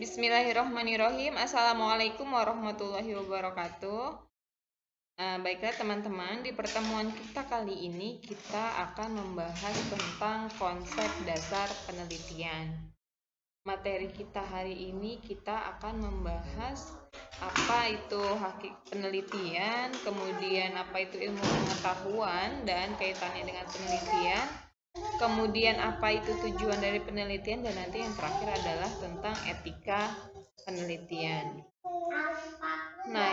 Bismillahirrahmanirrahim. Assalamualaikum warahmatullahi wabarakatuh. Baiklah teman-teman, di pertemuan kita kali ini kita akan membahas tentang konsep dasar penelitian. Materi kita hari ini kita akan membahas apa itu penelitian, kemudian apa itu ilmu pengetahuan dan kaitannya dengan penelitian, kemudian apa itu tujuan dari penelitian, dan nanti yang terakhir adalah tentang etika penelitian. Nah,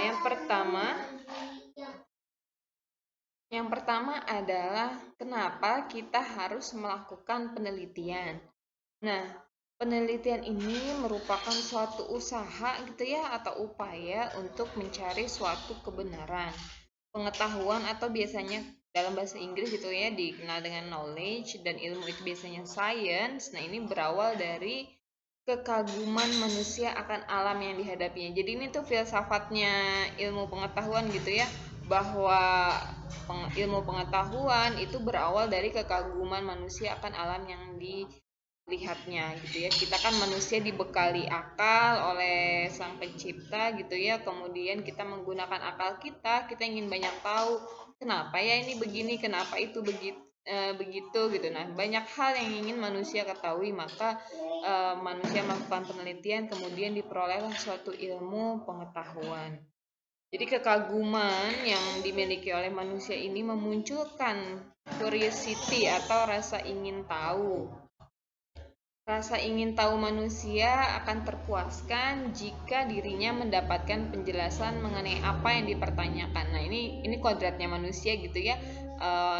yang pertama adalah kenapa kita harus melakukan penelitian. Nah, penelitian ini merupakan suatu usaha gitu ya, atau upaya untuk mencari suatu kebenaran, pengetahuan, atau biasanya dalam bahasa Inggris gitu ya dikenal dengan knowledge, dan ilmu itu biasanya science. Nah, ini berawal dari kekaguman manusia akan alam yang dihadapinya. Jadi ini tuh filsafatnya ilmu pengetahuan gitu ya, bahwa ilmu pengetahuan itu berawal dari kekaguman manusia akan alam yang dilihatnya gitu ya. Kita kan manusia dibekali akal oleh Sang Pencipta gitu ya. Kemudian kita menggunakan akal kita ingin banyak tahu kenapa ya ini begini, kenapa itu begitu gitu. Nah, banyak hal yang ingin manusia ketahui, maka manusia melakukan penelitian, kemudian diperolehlah suatu ilmu pengetahuan. Jadi kekaguman yang dimiliki oleh manusia ini memunculkan curiosity atau rasa ingin tahu. Rasa ingin tahu manusia akan terpuaskan jika dirinya mendapatkan penjelasan mengenai apa yang dipertanyakan. Nah, ini kodratnya manusia gitu ya.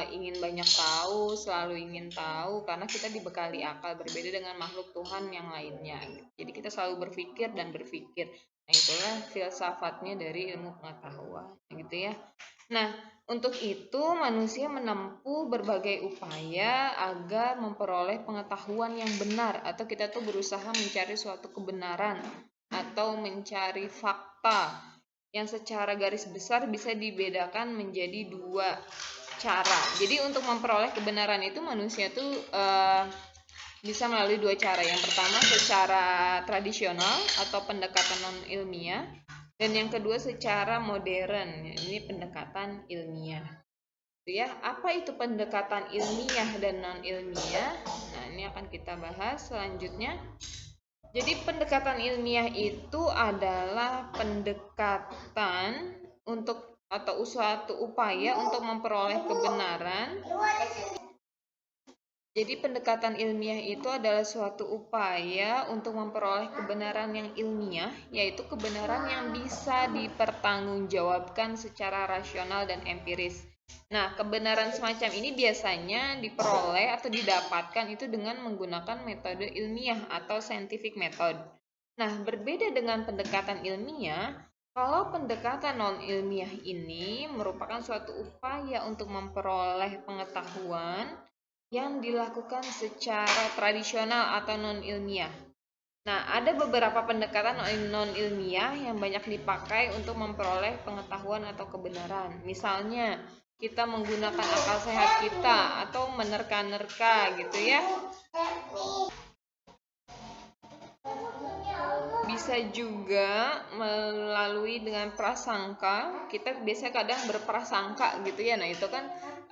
Ingin banyak tahu, selalu ingin tahu, karena kita dibekali akal, berbeda dengan makhluk Tuhan yang lainnya. Jadi kita selalu berpikir dan berpikir. Nah, itulah filsafatnya dari ilmu pengetahuan, gitu ya. Nah, untuk itu manusia menempuh berbagai upaya agar memperoleh pengetahuan yang benar, atau kita tuh berusaha mencari suatu kebenaran atau mencari fakta yang secara garis besar bisa dibedakan menjadi dua cara. Jadi untuk memperoleh kebenaran itu manusia tuh bisa melalui dua cara. Yang pertama secara tradisional atau pendekatan non ilmiah, dan yang kedua secara modern, ini pendekatan ilmiah. Ya, apa itu pendekatan ilmiah dan non ilmiah? Nah, ini akan kita bahas selanjutnya. Jadi pendekatan ilmiah itu adalah pendekatan untuk atau suatu upaya untuk memperoleh kebenaran. Jadi pendekatan ilmiah itu adalah suatu upaya untuk memperoleh kebenaran yang ilmiah, yaitu kebenaran yang bisa dipertanggungjawabkan secara rasional dan empiris. Nah, kebenaran semacam ini biasanya diperoleh atau didapatkan itu dengan menggunakan metode ilmiah atau scientific method. Nah, berbeda dengan pendekatan ilmiah, kalau pendekatan non-ilmiah ini merupakan suatu upaya untuk memperoleh pengetahuan yang dilakukan secara tradisional atau non-ilmiah. Nah, ada beberapa pendekatan non-ilmiah yang banyak dipakai untuk memperoleh pengetahuan atau kebenaran. Misalnya, kita menggunakan akal sehat kita atau menerka-nerka gitu ya. Bisa juga melalui dengan prasangka. Kita biasanya kadang berprasangka gitu ya. Nah, itu kan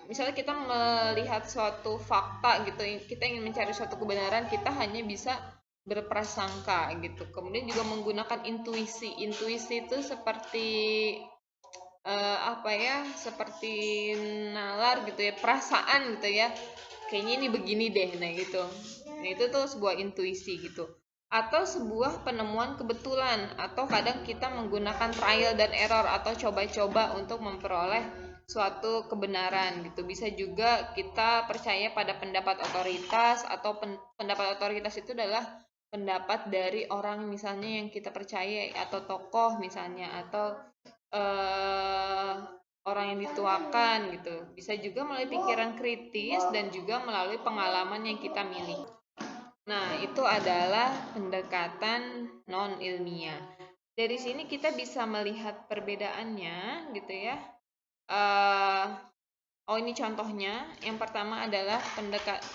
misalnya kita melihat suatu fakta gitu, kita ingin mencari suatu kebenaran, kita hanya bisa berprasangka gitu. Kemudian juga menggunakan intuisi. Intuisi itu seperti seperti nalar gitu ya, perasaan gitu ya. Kayaknya ini begini deh, nah gitu. Nah, itu tuh sebuah intuisi gitu. Atau sebuah penemuan kebetulan, atau kadang kita menggunakan trial dan error atau coba-coba untuk memperoleh suatu kebenaran gitu. Bisa juga kita percaya pada pendapat otoritas, atau pendapat otoritas itu adalah pendapat dari orang misalnya yang kita percaya, atau tokoh misalnya, atau orang yang dituakan gitu. Bisa juga melalui pikiran kritis dan juga melalui pengalaman yang kita miliki. Nah, itu adalah pendekatan non ilmiah. Dari sini kita bisa melihat perbedaannya gitu ya. Ini contohnya. Yang pertama adalah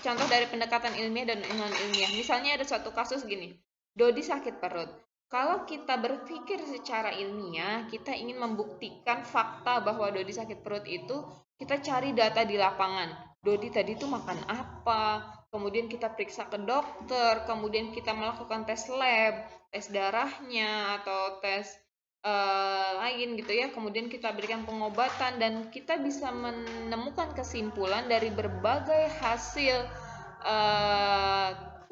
contoh dari pendekatan ilmiah dan non ilmiah. Misalnya ada suatu kasus gini. Dodi sakit perut. Kalau kita berpikir secara ilmiah, kita ingin membuktikan fakta bahwa Dodi sakit perut itu, kita cari data di lapangan. Dodi tadi tuh makan apa? Kemudian kita periksa ke dokter, kemudian kita melakukan tes lab, tes darahnya atau tes lain gitu ya. Kemudian kita berikan pengobatan dan kita bisa menemukan kesimpulan dari berbagai hasil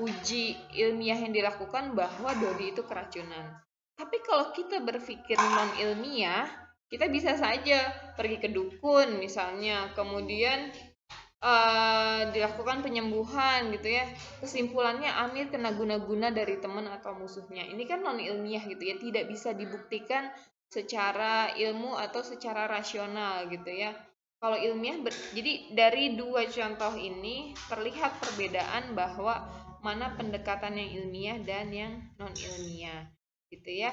uji ilmiah yang dilakukan bahwa Dodi itu keracunan. Tapi kalau kita berpikir non ilmiah, kita bisa saja pergi ke dukun misalnya, kemudian dilakukan penyembuhan gitu ya. Kesimpulannya Amir kena guna-guna dari teman atau musuhnya. Ini kan non ilmiah gitu ya, tidak bisa dibuktikan secara ilmu atau secara rasional gitu ya. Kalau ilmiah, jadi dari dua contoh ini terlihat perbedaan bahwa mana pendekatan yang ilmiah dan yang non ilmiah gitu ya.